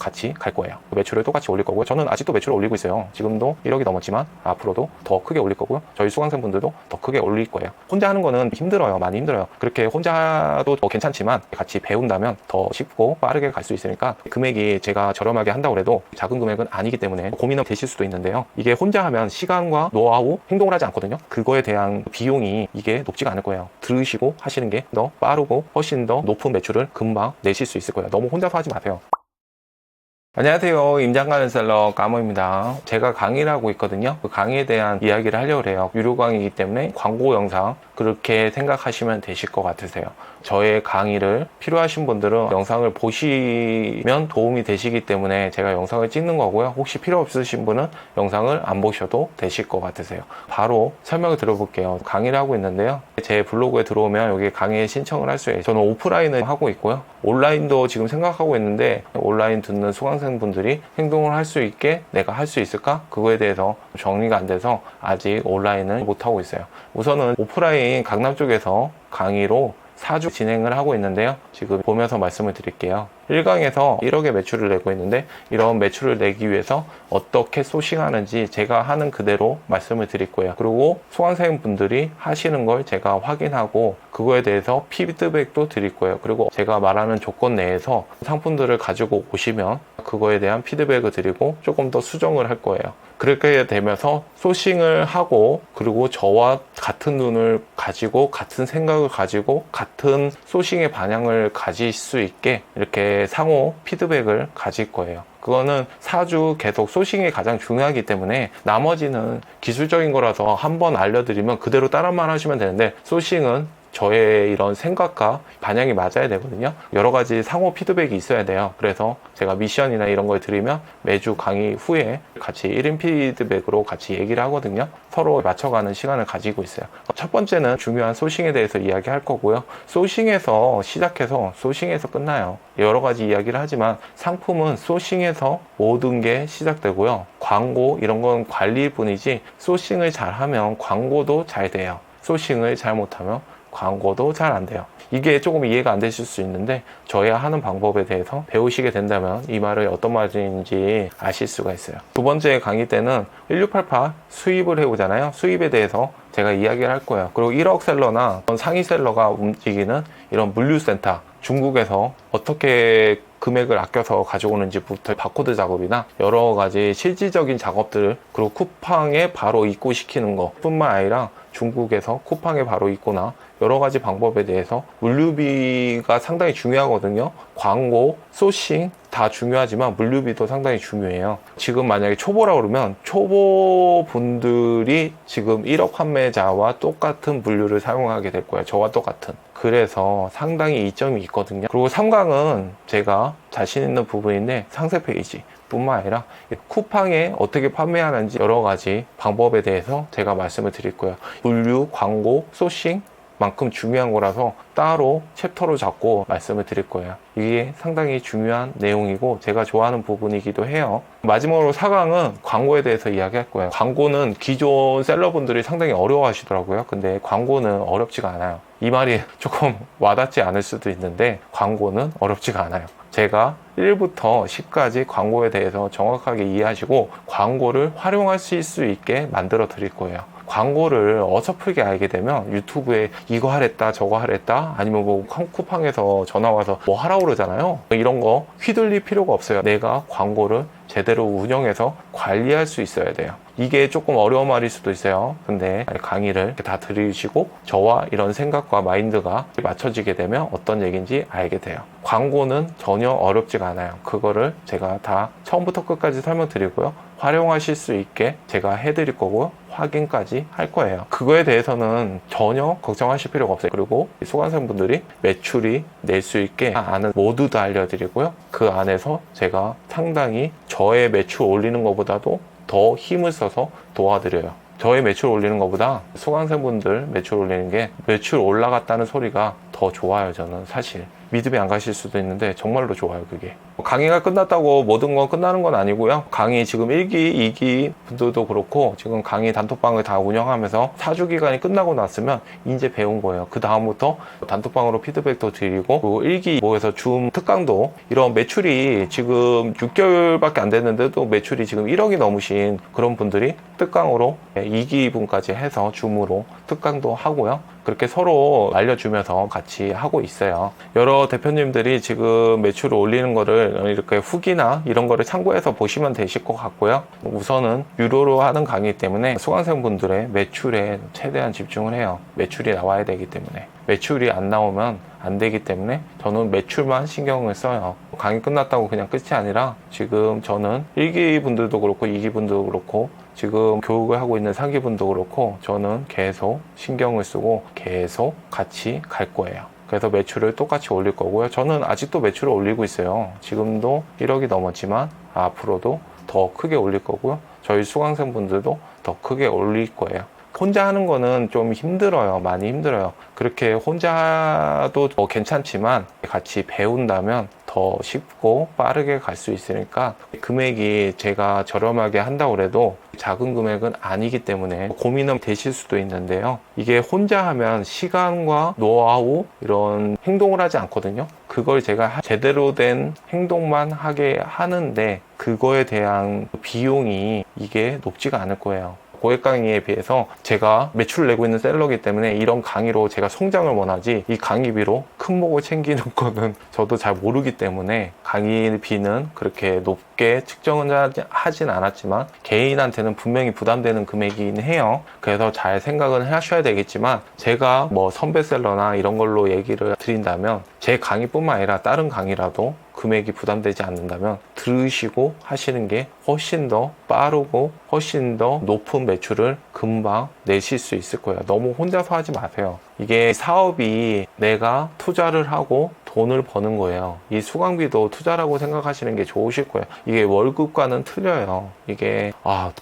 같이 갈 거예요. 매출을 똑같이 올릴 거고요. 저는 아직도 매출을 올리고 있어요. 지금도 1억이 넘었지만 앞으로도 더 크게 올릴 거고요. 저희 수강생분들도 더 크게 올릴 거예요. 혼자 하는 거는 힘들어요. 많이 힘들어요. 그렇게 혼자도 괜찮지만 같이 배운다면 더 쉽고 빠르게 갈 수 있으니까, 금액이 제가 저렴하게 한다고 해도 작은 금액은 아니기 때문에 고민은 되실 수도 있는데요. 이게 혼자 하면 시간과 노하우, 행동을 하지 않거든요. 그거에 대한 비용이 이게 높지가 않을 거예요. 들으시고 하시는 게 더 빠르고 훨씬 더 높은 매출을 금방 내실 수 있을 거예요. 너무 혼자서 하지 마세요. 안녕하세요. 임장가는 셀러 까모입니다. 제가 강의를 하고 있거든요. 그 강의에 대한 이야기를 하려고 해요. 유료 강의이기 때문에 광고 영상 그렇게 생각하시면 되실 것 같으세요. 저의 강의를 필요하신 분들은 영상을 보시면 도움이 되시기 때문에 제가 영상을 찍는 거고요. 혹시 필요 없으신 분은 영상을 안 보셔도 되실 것 같으세요. 바로 설명을 드려볼게요. 강의를 하고 있는데요. 제 블로그에 들어오면 여기 강의에 신청을 할 수 있어요. 저는 오프라인을 하고 있고요. 온라인도 지금 생각하고 있는데, 온라인 듣는 수강생분들이 행동을 할 수 있게 내가 할 수 있을까? 그거에 대해서 정리가 안 돼서 아직 온라인을 못하고 있어요. 우선은 오프라인 강남 쪽에서 강의로 4주 진행을 하고 있는데요. 지금 보면서 말씀을 드릴게요. 1강에서 1억의 매출을 내고 있는데, 이런 매출을 내기 위해서 어떻게 소싱하는지 제가 하는 그대로 말씀을 드릴 거예요. 그리고 수강생분들이 하시는 걸 제가 확인하고 그거에 대해서 피드백도 드릴 거예요. 그리고 제가 말하는 조건 내에서 상품들을 가지고 오시면 그거에 대한 피드백을 드리고 조금 더 수정을 할 거예요. 그렇게 되면서 소싱을 하고, 그리고 저와 같은 눈을 가지고 같은 생각을 가지고 같은 소싱의 방향을 가질 수 있게 이렇게 상호 피드백을 가질 거예요. 그거는 4주 계속 소싱이 가장 중요하기 때문에, 나머지는 기술적인 거라서 한번 알려드리면 그대로 따라만 하시면 되는데, 소싱은 저의 이런 생각과 반영이 맞아야 되거든요. 여러 가지 상호 피드백이 있어야 돼요. 그래서 제가 미션이나 이런 걸 드리면 매주 강의 후에 같이 1인 피드백으로 같이 얘기를 하거든요. 서로 맞춰가는 시간을 가지고 있어요. 첫 번째는 중요한 소싱에 대해서 이야기할 거고요. 소싱에서 시작해서 소싱에서 끝나요. 여러 가지 이야기를 하지만 상품은 소싱에서 모든 게 시작되고요. 광고 이런 건 관리일 뿐이지, 소싱을 잘하면 광고도 잘 돼요. 소싱을 잘못하면 광고도 잘 안 돼요. 이게 조금 이해가 안 되실 수 있는데, 저야 하는 방법에 대해서 배우시게 된다면 이 말이 어떤 말인지 아실 수가 있어요. 두 번째 강의 때는 1688 수입을 해오잖아요. 수입에 대해서 제가 이야기를 할 거예요. 그리고 1억 셀러나 상위 셀러가 움직이는 이런 물류센터, 중국에서 어떻게 금액을 아껴서 가져오는지부터 바코드 작업이나 여러 가지 실질적인 작업들, 그리고 쿠팡에 바로 입고시키는 것 뿐만 아니라 중국에서 쿠팡에 바로 입고나 여러 가지 방법에 대해서, 물류비가 상당히 중요하거든요. 광고, 소싱 다 중요하지만 물류비도 상당히 중요해요. 지금 만약에 초보라 그러면 초보분들이 지금 1억 판매자와 똑같은 물류를 사용하게 될 거예요. 저와 똑같은. 그래서 상당히 이점이 있거든요. 그리고 3강은 제가 자신 있는 부분인데, 상세 페이지 뿐만 아니라 쿠팡에 어떻게 판매하는지 여러 가지 방법에 대해서 제가 말씀을 드릴 거예요. 물류, 광고, 소싱 만큼 중요한 거라서 따로 챕터로 잡고 말씀을 드릴 거예요. 이게 상당히 중요한 내용이고 제가 좋아하는 부분이기도 해요. 마지막으로 4강은 광고에 대해서 이야기할 거예요. 광고는 기존 셀러분들이 상당히 어려워하시더라고요. 근데 광고는 어렵지가 않아요. 이 말이 조금 와닿지 않을 수도 있는데, 광고는 어렵지가 않아요. 제가 1부터 10까지 광고에 대해서 정확하게 이해하시고 광고를 활용하실 수 있게 만들어 드릴 거예요. 광고를 어설프게 알게 되면 유튜브에 이거 하랬다 저거 하랬다, 아니면 뭐 쿠팡에서 전화와서 뭐 하라고 그러잖아요. 이런 거 휘둘릴 필요가 없어요. 내가 광고를 제대로 운영해서 관리할 수 있어야 돼요. 이게 조금 어려운 말일 수도 있어요. 근데 강의를 이렇게 다 들으시고 저와 이런 생각과 마인드가 맞춰지게 되면 어떤 얘기인지 알게 돼요. 광고는 전혀 어렵지가 않아요. 그거를 제가 다 처음부터 끝까지 설명드리고요. 활용하실 수 있게 제가 해드릴 거고 확인까지 할 거예요. 그거에 대해서는 전혀 걱정하실 필요가 없어요. 그리고 수강생분들이 매출이 낼 수 있게 아는 모두 다 알려드리고요. 그 안에서 제가 상당히 저의 매출 올리는 것보다도 더 힘을 써서 도와드려요. 저의 매출 올리는 것보다 수강생분들 매출 올리는 게, 매출 올라갔다는 소리가 더 좋아요. 저는 사실 믿음이 안 가실 수도 있는데 정말로 좋아요. 그게 강의가 끝났다고 모든 건 끝나는 건 아니고요. 강의 지금 1기, 2기 분들도 그렇고 지금 강의 단톡방을 다 운영하면서 4주 기간이 끝나고 났으면 이제 배운 거예요. 그 다음부터 단톡방으로 피드백도 드리고, 그 1기 모에서 줌 특강도 이런 매출이 지금 6개월밖에 안 됐는데도 매출이 지금 1억이 넘으신 그런 분들이 특강으로 2기 분까지 해서 줌으로 특강도 하고요. 그렇게 서로 알려주면서 같이 하고 있어요. 여러 대표님들이 지금 매출을 올리는 거를 이렇게 후기나 이런 거를 참고해서 보시면 되실 것 같고요. 우선은 유료로 하는 강의 때문에 수강생분들의 매출에 최대한 집중을 해요. 매출이 나와야 되기 때문에. 매출이 안 나오면 안 되기 때문에 저는 매출만 신경을 써요. 강의 끝났다고 그냥 끝이 아니라 지금 저는 1기 분들도 그렇고 2기 분들도 그렇고 지금 교육을 하고 있는 3기 분도 그렇고 저는 계속 신경을 쓰고 계속 같이 갈 거예요. 그래서 매출을 똑같이 올릴 거고요. 저는 아직도 매출을 올리고 있어요. 지금도 1억이 넘었지만 앞으로도 더 크게 올릴 거고요. 저희 수강생분들도 더 크게 올릴 거예요. 혼자 하는 거는 좀 힘들어요. 많이 힘들어요. 그렇게 혼자도 괜찮지만 같이 배운다면 더 쉽고 빠르게 갈 수 있으니까 금액이 제가 저렴하게 한다고 해도 작은 금액은 아니기 때문에 고민은 되실 수도 있는데요. 이게 혼자 하면 시간과 노하우 이런 행동을 하지 않거든요. 그걸 제가 제대로 된 행동만 하게 하는데 그거에 대한 비용이 이게 높지가 않을 거예요. 고액 강의에 비해서 제가 매출을 내고 있는 셀러기 때문에 이런 강의로 제가 성장을 원하지 이 강의비로 큰 목을 챙기는 거는 저도 잘 모르기 때문에 강의비는 그렇게 높게 측정은 하진 않았지만 개인한테는 분명히 부담되는 금액이긴 해요. 그래서 잘 생각은 하셔야 되겠지만 제가 뭐 선배셀러나 이런 걸로 얘기를 드린다면 제 강의뿐만 아니라 다른 강의라도 금액이 부담되지 않는다면 들으시고 하시는 게 훨씬 더 빠르고 훨씬 더 높은 매출을 금방 내실 수 있을 거예요. 너무 혼자서 하지 마세요. 이게 사업이 내가 투자를 하고 돈을 버는 거예요. 이 수강비도 투자라고 생각하시는 게 좋으실 거예요. 이게 월급과는 틀려요. 이게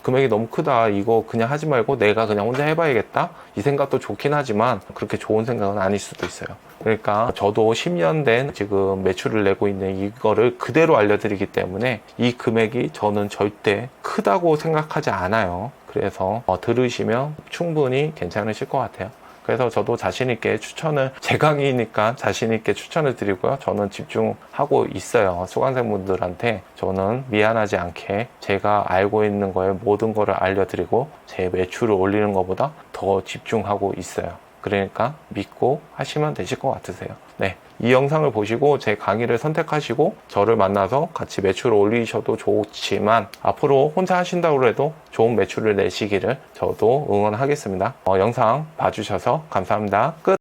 금액이 너무 크다, 이거 그냥 하지 말고 내가 그냥 혼자 해봐야겠다, 이 생각도 좋긴 하지만 그렇게 좋은 생각은 아닐 수도 있어요. 그러니까 저도 10년 된 지금 매출을 내고 있는 이거를 그대로 알려드리기 때문에 이 금액이 저는 절대 크다고 생각하지 않아요. 그래서 들으시면 충분히 괜찮으실 것 같아요. 그래서 저도 자신있게 제 강의니까 자신있게 추천을 드리고요. 저는 집중하고 있어요. 수강생분들한테 저는 미안하지 않게 제가 알고 있는 거에 모든 거를 알려드리고 제 매출을 올리는 것보다 더 집중하고 있어요. 그러니까 믿고 하시면 되실 것 같으세요. 네, 이 영상을 보시고 제 강의를 선택하시고 저를 만나서 같이 매출을 올리셔도 좋지만 앞으로 혼자 하신다고 해도 좋은 매출을 내시기를 저도 응원하겠습니다. 영상 봐주셔서 감사합니다. 끝.